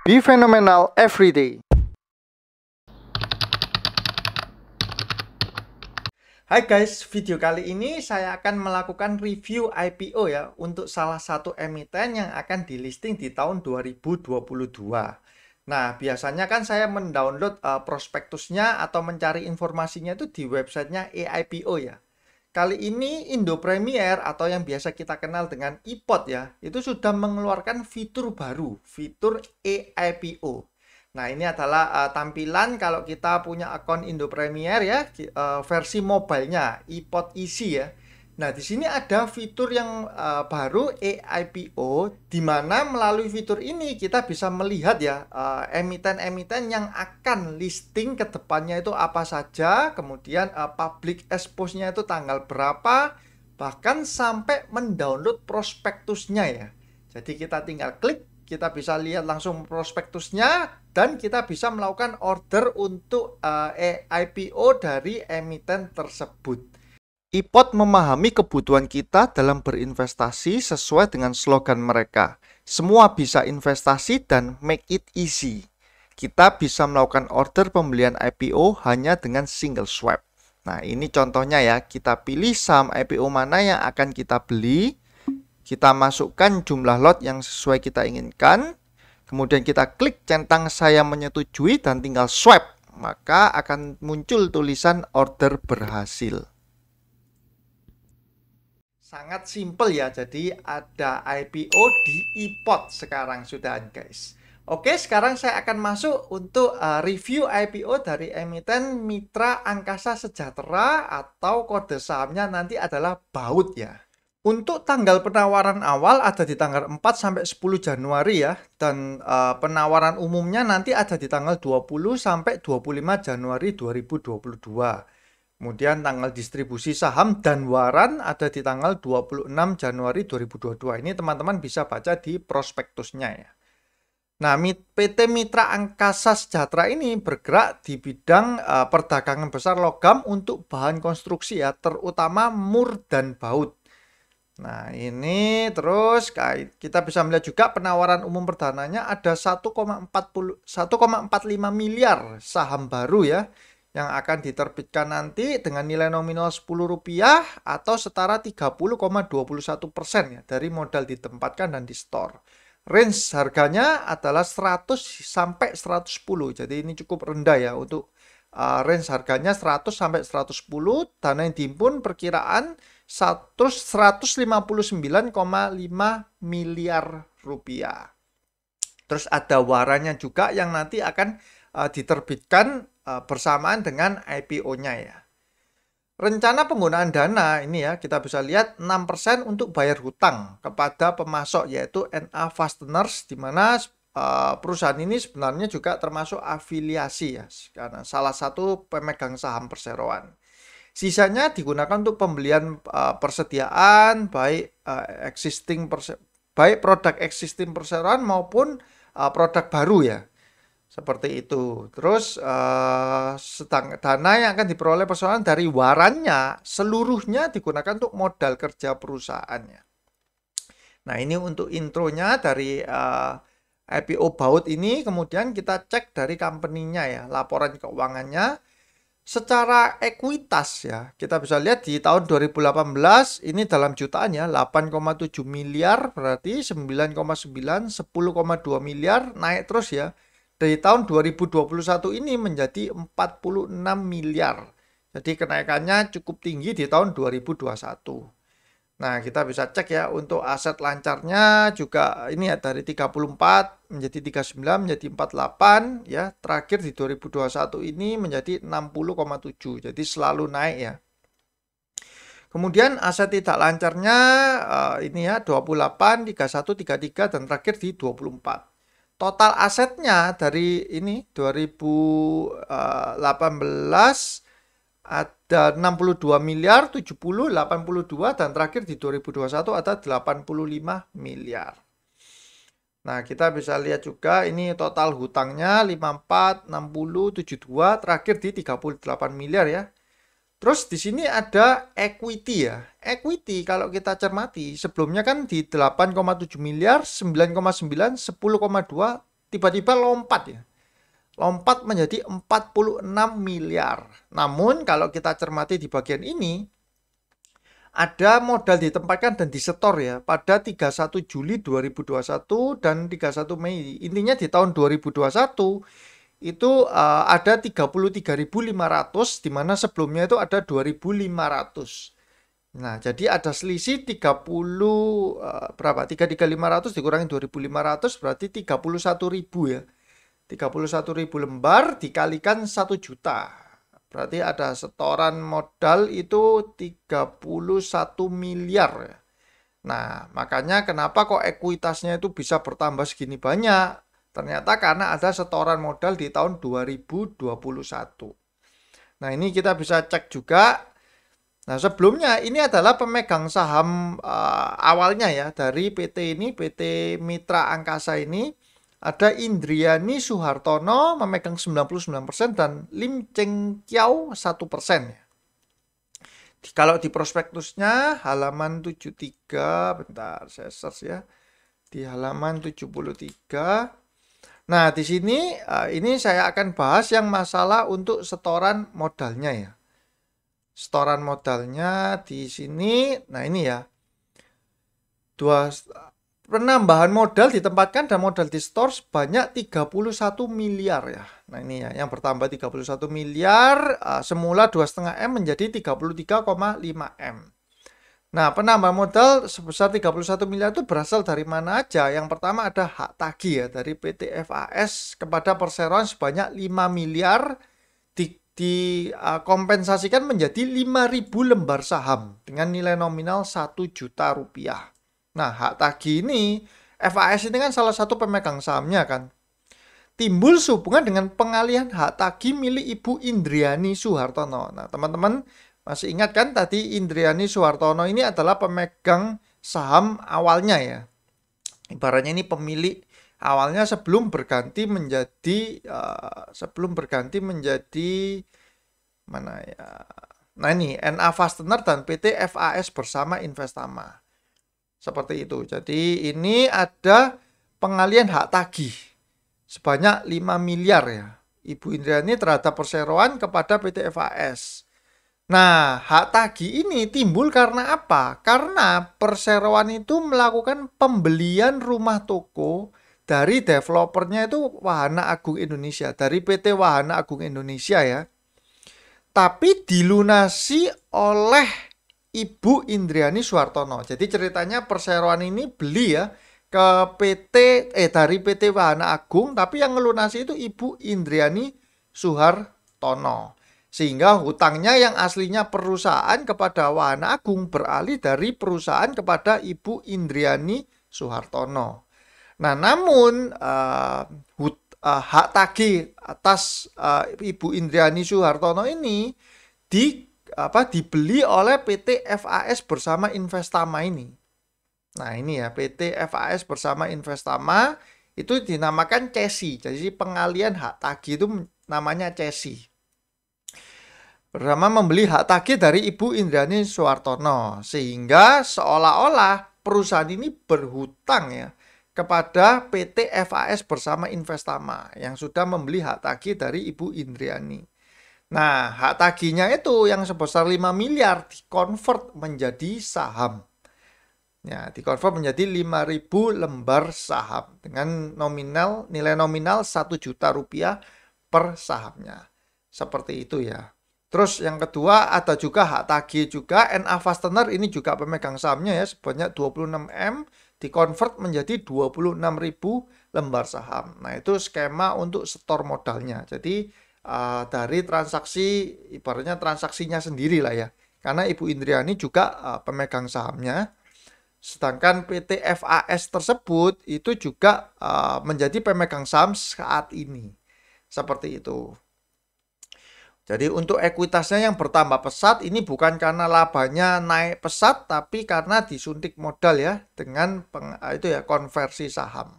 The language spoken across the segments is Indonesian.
Be phenomenal every day. Hai guys, video kali ini saya akan melakukan review IPO ya untuk salah satu emiten yang akan dilisting di tahun 2022. Nah, biasanya kan saya mendownload prospektusnya atau mencari informasinya itu di websitenya eIPO ya. Kali ini Indo Premier atau yang biasa kita kenal dengan iPod ya, itu sudah mengeluarkan fitur baru, fitur eIPO. Nah, ini adalah tampilan kalau kita punya akun Indo Premier ya, versi mobilenya, iPod Easy ya. Nah, di sini ada fitur yang baru eIPO, di mana melalui fitur ini kita bisa melihat ya emiten-emiten yang akan listing ke depannya itu apa saja, kemudian public expose-nya itu tanggal berapa, bahkan sampai mendownload prospektusnya ya. Jadi kita tinggal klik, kita bisa lihat langsung prospektusnya dan kita bisa melakukan order untuk IPO dari emiten tersebut. iPod memahami kebutuhan kita dalam berinvestasi sesuai dengan slogan mereka. Semua bisa investasi dan make it easy. Kita bisa melakukan order pembelian IPO hanya dengan single swipe. Nah, ini contohnya ya. Kita pilih saham IPO mana yang akan kita beli. Kita masukkan jumlah lot yang sesuai kita inginkan. Kemudian kita klik centang saya menyetujui dan tinggal swipe. Maka akan muncul tulisan order berhasil. Sangat simple ya, jadi ada IPO di iPod sekarang sudah guys. Oke, sekarang saya akan masuk untuk review IPO dari emiten Mitra Angkasa Sejahtera atau kode sahamnya nanti adalah BAUT ya. Untuk tanggal penawaran awal ada di tanggal 4 sampai 10 Januari ya, dan penawaran umumnya nanti ada di tanggal 20 sampai 25 Januari 2022. Kemudian tanggal distribusi saham dan waran ada di tanggal 26 Januari 2022. Ini teman-teman bisa baca di prospektusnya ya. Nah, PT Mitra Angkasa Sejahtera ini bergerak di bidang perdagangan besar logam untuk bahan konstruksi ya, terutama mur dan baut. Nah, ini terus kita bisa melihat juga penawaran umum perdananya ada 1,45 miliar saham baru ya, yang akan diterbitkan nanti dengan nilai nominal Rp10 atau setara 30,21% ya dari modal ditempatkan dan di store. Range harganya adalah 100 sampai 110. Jadi ini cukup rendah ya untuk range harganya 100 sampai 110. Dana yang dihimpun perkiraan 159,5 miliar rupiah. Terus ada warannya juga yang nanti akan diterbitkan bersamaan dengan IPO-nya ya. Rencana penggunaan dana ini ya, kita bisa lihat 6% untuk bayar hutang kepada pemasok yaitu NA Fasteners, di mana perusahaan ini sebenarnya juga termasuk afiliasi ya, karena salah satu pemegang saham perseroan. Sisanya digunakan untuk pembelian persediaan baik produk existing perseroan maupun produk baru ya. Seperti itu. Terus dana yang akan diperoleh perseroan dari warannya seluruhnya digunakan untuk modal kerja perusahaannya. Nah, ini untuk intronya dari IPO BAUT ini. Kemudian kita cek dari company-nya ya, laporan keuangannya. Secara ekuitas ya, kita bisa lihat di tahun 2018 ini dalam jutaan ya, 8,7 miliar berarti 9,9, 10,2 miliar naik terus ya. Dari tahun 2021 ini menjadi 46 miliar. Jadi kenaikannya cukup tinggi di tahun 2021. Nah, kita bisa cek ya untuk aset lancarnya juga ini ya, dari 34 menjadi 39 menjadi 48 ya. Terakhir di 2021 ini menjadi 60,7. Jadi selalu naik ya. Kemudian aset tidak lancarnya ini ya 28, 31, 33 dan terakhir di 24. Total asetnya dari ini 2018 ada 62 miliar, 70, 82 dan terakhir di 2021 ada 85 miliar. Nah, kita bisa lihat juga ini total hutangnya 54, 60, 72, terakhir di 38 miliar ya. Terus di sini ada equity ya. Equity kalau kita cermati sebelumnya kan di 8,7 miliar, 9,9, 10,2 tiba-tiba lompat ya. Lompat menjadi 46 miliar. Namun kalau kita cermati di bagian ini, ada modal ditempatkan dan disetor ya pada 31 Juli 2021 dan 31 Mei. Intinya di tahun 2021 itu ada 33.500 di mana sebelumnya itu ada 2.500. Nah, jadi ada selisih 30 berapa? 33.500 dikurangi 2.500 berarti 31.000 ya. 31.000 lembar dikalikan 1 juta. Berarti ada setoran modal itu 31 miliar ya. Nah, makanya kenapa kok ekuitasnya itu bisa bertambah segini banyak? Ternyata karena ada setoran modal di tahun 2021. Nah, ini kita bisa cek juga. Nah, sebelumnya ini adalah pemegang saham awalnya ya dari PT ini, PT Mitra Angkasa ini. Ada Indriani Suhartono memegang 99% dan Lim Cheng Kiau 1% ya. Kalau di prospektusnya halaman 73, bentar saya search ya. Di halaman 73. Nah, di sini ini saya akan bahas yang masalah untuk setoran modalnya ya. Setoran modalnya di sini, nah ini ya. Penambahan modal ditempatkan dan modal di store sebanyak 31 miliar ya. Nah ini ya, yang bertambah 31 miliar, semula 2,5 M menjadi 33,5 M. Nah, penambahan modal sebesar 31 miliar itu berasal dari mana aja? Yang pertama ada hak tagih ya, dari PT FAS kepada perseroan sebanyak 5 miliar dikompensasikan menjadi 5.000 lembar saham dengan nilai nominal 1 juta rupiah. Nah, hak tagih ini, FAS ini kan salah satu pemegang sahamnya kan. Timbul sehubungan dengan pengalihan hak tagih milik Ibu Indriani Suhartono. Nah, teman-teman masih ingat kan tadi Indriani Suhartono ini adalah pemegang saham awalnya ya. Ibaratnya ini pemilik awalnya sebelum berganti menjadi mana ya? Nah, ini NA Fastener dan PT FAS bersama Investama. Seperti itu. Jadi ini ada pengalihan hak tagih sebanyak 5 miliar ya. Ibu Indriani terhadap perseroan kepada PT FAS. Nah, hak tagih ini timbul karena apa? Karena perseroan itu melakukan pembelian rumah toko dari developernya itu Wahana Agung Indonesia, dari PT Wahana Agung Indonesia ya. Tapi dilunasi oleh Ibu Indriani Suhartono. Jadi ceritanya perseroan ini beli ya ke dari PT Wahana Agung, tapi yang ngelunasi itu Ibu Indriani Suhartono. Sehingga hutangnya yang aslinya perusahaan kepada Wahana Agung beralih dari perusahaan kepada Ibu Indriani Suhartono. Nah, namun hak tagih atas Ibu Indriani Suhartono ini dibeli oleh PT FAS bersama Investama ini. Nah, ini ya, PT FAS bersama Investama itu dinamakan cesi. Jadi pengalian hak tagih itu namanya cesi. Bersama membeli hak tagih dari Ibu Indriani Suhartono, sehingga seolah-olah perusahaan ini berhutang ya kepada PT FAS bersama Investama yang sudah membeli hak tagih dari Ibu Indriani. Nah, hak tagihnya itu yang sebesar 5 miliar dikonvert menjadi saham. Ya, dikonvert menjadi 5.000 lembar saham dengan nilai nominal 1 juta rupiah per sahamnya. Seperti itu ya. Terus yang kedua ada juga hak tagih juga NA Fastener, ini juga pemegang sahamnya ya, sebanyak 26 M dikonvert menjadi 26.000 lembar saham. Nah, itu skema untuk setor modalnya. Jadi dari transaksi, ibaratnya transaksinya sendiri lah ya. Karena Ibu Indriani juga pemegang sahamnya. Sedangkan PT FAS tersebut itu juga menjadi pemegang saham saat ini. Seperti itu. Jadi untuk ekuitasnya yang bertambah pesat ini bukan karena labanya naik pesat, tapi karena disuntik modal ya dengan konversi saham.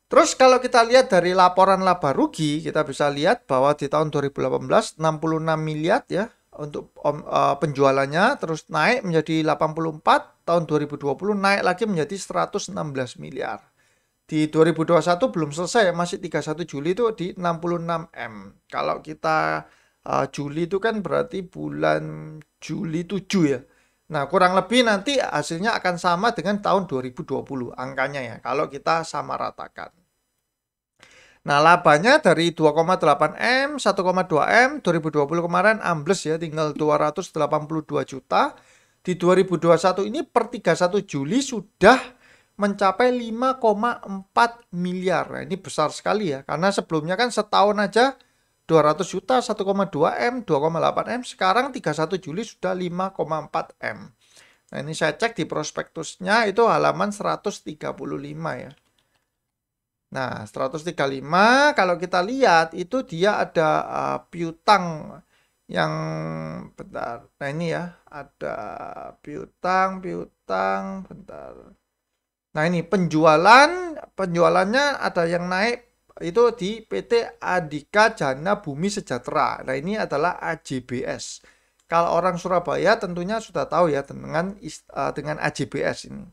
Terus kalau kita lihat dari laporan laba rugi, kita bisa lihat bahwa di tahun 2018 66 miliar ya untuk penjualannya, terus naik menjadi 84, tahun 2020 naik lagi menjadi 116 miliar. Di 2021 belum selesai, masih 31 Juli itu di 66 M. Kalau kita Juli itu kan berarti bulan Juli 7 ya. Nah, kurang lebih nanti hasilnya akan sama dengan tahun 2020 angkanya ya, kalau kita sama ratakan. Nah, labanya dari 2,8 M, 1,2 M, 2020 kemarin ambles ya, tinggal 282 juta. Di 2021 ini per 31 Juli sudah mencapai 5,4 miliar. Nah, ini besar sekali ya, karena sebelumnya kan setahun aja 200 juta, 1,2 M, 2,8 M, sekarang 31 Juli sudah 5,4 M. Nah, ini saya cek di prospektusnya itu halaman 135 ya. Nah, 135 kalau kita lihat itu dia ada piutang yang bentar. Nah, ini ya, ada piutang bentar. Nah, ini penjualannya ada yang naik itu di PT Adika Jana Bumi Sejahtera. Nah, ini adalah AJBS. Kalau orang Surabaya tentunya sudah tahu ya dengan AJBS ini.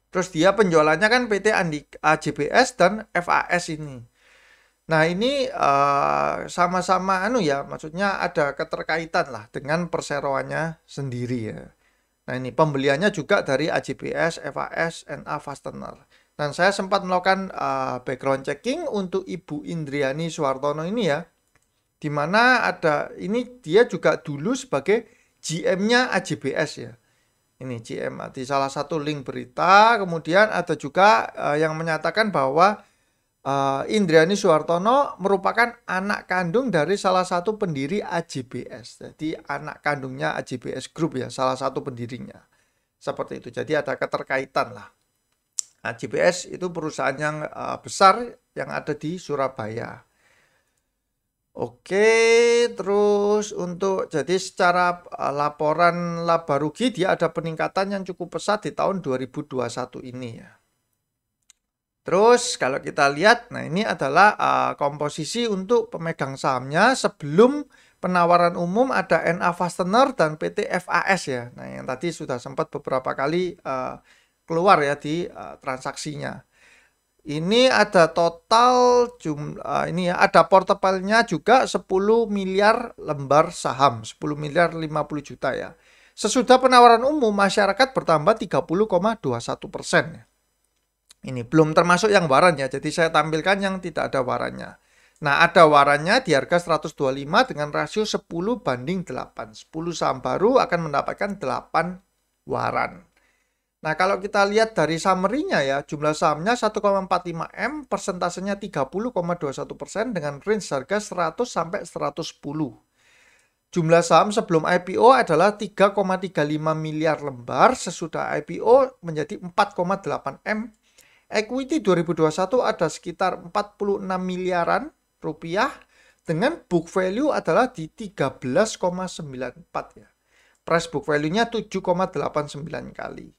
Terus dia penjualannya kan PT AJBS dan FAS ini. Nah, ini sama-sama ya, maksudnya ada keterkaitan lah dengan perseroannya sendiri ya. Nah, ini pembeliannya juga dari AJBS, FAS, NA Fastener. Dan saya sempat melakukan background checking untuk Ibu Indriani Suhartono ini ya. Di mana ini dia juga dulu sebagai GM-nya AJBS ya. Ini GM di salah satu link berita. Kemudian ada juga yang menyatakan bahwa Indriani Suhartono merupakan anak kandung dari salah satu pendiri AJBS. Jadi anak kandungnya AJBS Group ya, salah satu pendirinya. Seperti itu. Jadi ada keterkaitan lah. AJBS itu perusahaan yang besar yang ada di Surabaya. Oke, terus jadi secara laporan laba rugi dia ada peningkatan yang cukup pesat di tahun 2021 ini ya. Terus kalau kita lihat, nah ini adalah komposisi untuk pemegang sahamnya sebelum penawaran umum ada NA Fastener dan PT FAS ya. Nah, yang tadi sudah sempat beberapa kali keluar ya di transaksinya. Ini ada total ini ya, ada portofolionya juga 10 miliar lembar saham, 10 miliar 50 juta ya. Sesudah penawaran umum masyarakat bertambah 30,21% ya. Ini belum termasuk yang waran ya, jadi saya tampilkan yang tidak ada warannya. Nah, ada warannya di harga 125 dengan rasio 10:8. 10 saham baru akan mendapatkan 8 waran. Nah, kalau kita lihat dari summary-nya ya, jumlah sahamnya 1,45 M, persentasenya 30,21% dengan range harga 100 sampai 110. Jumlah saham sebelum IPO adalah 3,35 miliar lembar, sesudah IPO menjadi 4,8 M. Equity 2021 ada sekitar 46 miliaran rupiah dengan book value adalah di 13,94 ya. Price book value-nya 7,89 kali.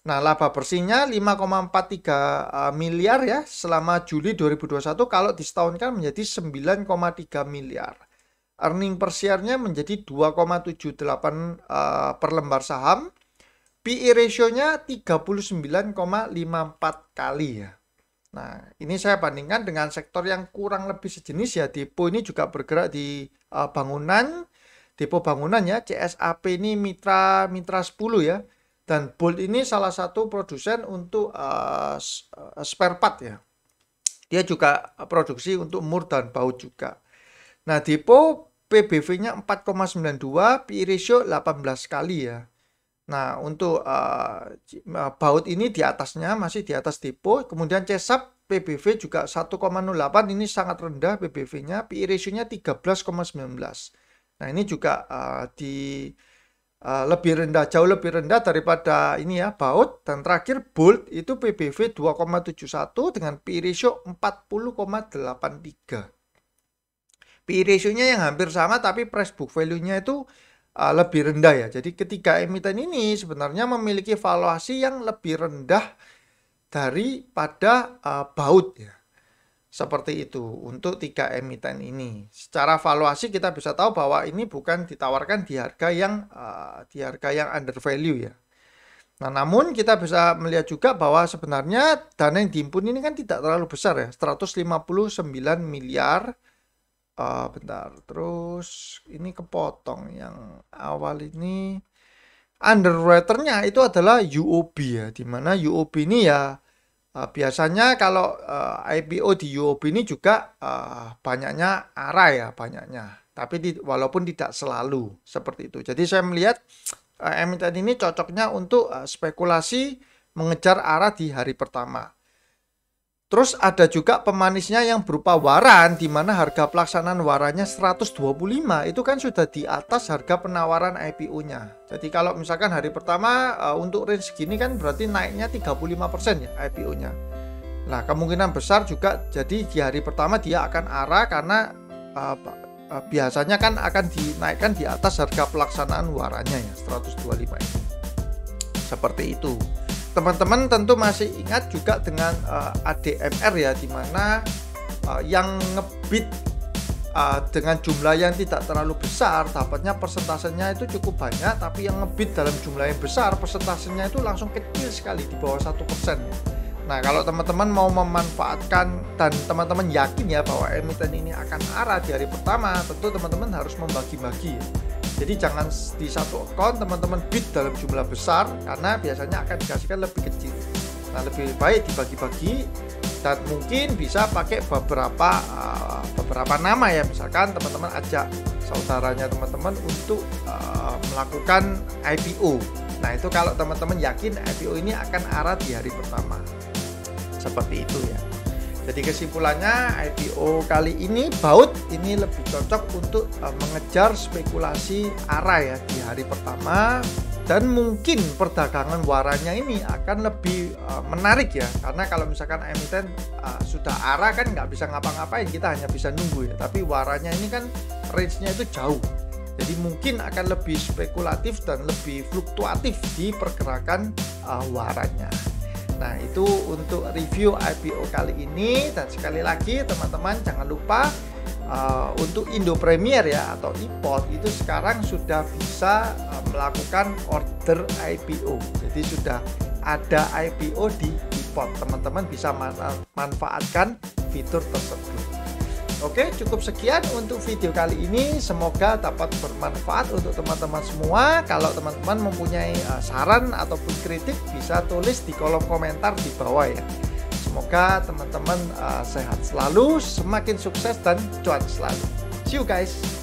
Nah, laba bersihnya 5,43 miliar ya selama Juli 2021, kalau disetahunkan menjadi 9,3 miliar. Earning per share-nya menjadi 2,78 per lembar saham. PE ratio-nya 39,54 kali ya. Nah, ini saya bandingkan dengan sektor yang kurang lebih sejenis ya. Depo ini juga bergerak di bangunan, depo bangunan ya. CSAP ini Mitra 10 ya. Dan Bolt ini salah satu produsen untuk spare part ya. Dia juga produksi untuk mur dan baut juga. Nah, depo PBV-nya 4,92, PE ratio 18 kali ya. Nah, untuk baut ini di atasnya, masih di atas depo. Kemudian CSAP PBV juga 1,08, ini sangat rendah PBV-nya. PE ratio-nya 13,19. Nah, ini juga lebih rendah, jauh lebih rendah daripada ini ya, baut. Dan terakhir Bolt itu PBV 2,71 dengan PE ratio 40,83. PE ratio-nya yang hampir sama, tapi price book value-nya itu lebih rendah ya. Jadi ketiga emiten ini sebenarnya memiliki valuasi yang lebih rendah daripada baut ya. Seperti itu untuk tiga emiten ini. Secara valuasi kita bisa tahu bahwa ini bukan ditawarkan di harga yang under value ya. Nah, namun kita bisa melihat juga bahwa sebenarnya dana yang dihimpun ini kan tidak terlalu besar ya, 159 miliar. Bentar, terus ini kepotong yang awal ini. Underwriter-nya itu adalah UOB ya, dimana UOB ini ya biasanya kalau IPO di UOB ini juga banyaknya ARA ya, banyaknya. Tapi walaupun tidak selalu seperti itu. Jadi saya melihat emiten ini cocoknya untuk spekulasi mengejar ARA di hari pertama. Terus ada juga pemanisnya yang berupa waran, di mana harga pelaksanaan warannya 125, itu kan sudah di atas harga penawaran IPO-nya. Jadi kalau misalkan hari pertama untuk range segini kan berarti naiknya 35% ya IPO-nya. Nah, kemungkinan besar juga jadi di hari pertama dia akan ARA karena biasanya kan akan dinaikkan di atas harga pelaksanaan warannya ya, 125 ini. Seperti itu. Teman-teman tentu masih ingat juga dengan ADMR ya, dimana yang ngebid dengan jumlah yang tidak terlalu besar dapatnya persentasenya itu cukup banyak, tapi yang ngebid dalam jumlah yang besar persentasenya itu langsung kecil sekali, di bawah 1%. Nah, kalau teman-teman mau memanfaatkan dan teman-teman yakin ya bahwa emiten ini akan ARA di hari pertama, tentu teman-teman harus membagi-bagi. Jadi jangan di satu account teman-teman bid dalam jumlah besar, karena biasanya akan dikasihkan lebih kecil. Nah, lebih baik dibagi-bagi dan mungkin bisa pakai beberapa nama ya. Misalkan teman-teman ajak saudaranya teman-teman untuk melakukan IPO. Nah, itu kalau teman-teman yakin IPO ini akan ARA di hari pertama. Seperti itu ya. Jadi kesimpulannya IPO kali ini BAUT ini lebih cocok untuk mengejar spekulasi ARA ya di hari pertama, dan mungkin perdagangan warannya ini akan lebih menarik ya, karena kalau misalkan emiten sudah ARA kan nggak bisa ngapa-ngapain, kita hanya bisa nunggu ya, tapi warannya ini kan range-nya itu jauh, jadi mungkin akan lebih spekulatif dan lebih fluktuatif di pergerakan warannya. Nah, itu untuk review IPO kali ini, dan sekali lagi teman-teman jangan lupa untuk Indo Premier ya atau IPOT itu sekarang sudah bisa melakukan order IPO. Jadi sudah ada IPO di IPOT. Teman-teman bisa manfaatkan fitur tersebut. Oke, cukup sekian untuk video kali ini. Semoga dapat bermanfaat untuk teman-teman semua. Kalau teman-teman mempunyai saran ataupun kritik, bisa tulis di kolom komentar di bawah ya. Semoga teman-teman sehat selalu, semakin sukses dan cuan selalu. See you guys.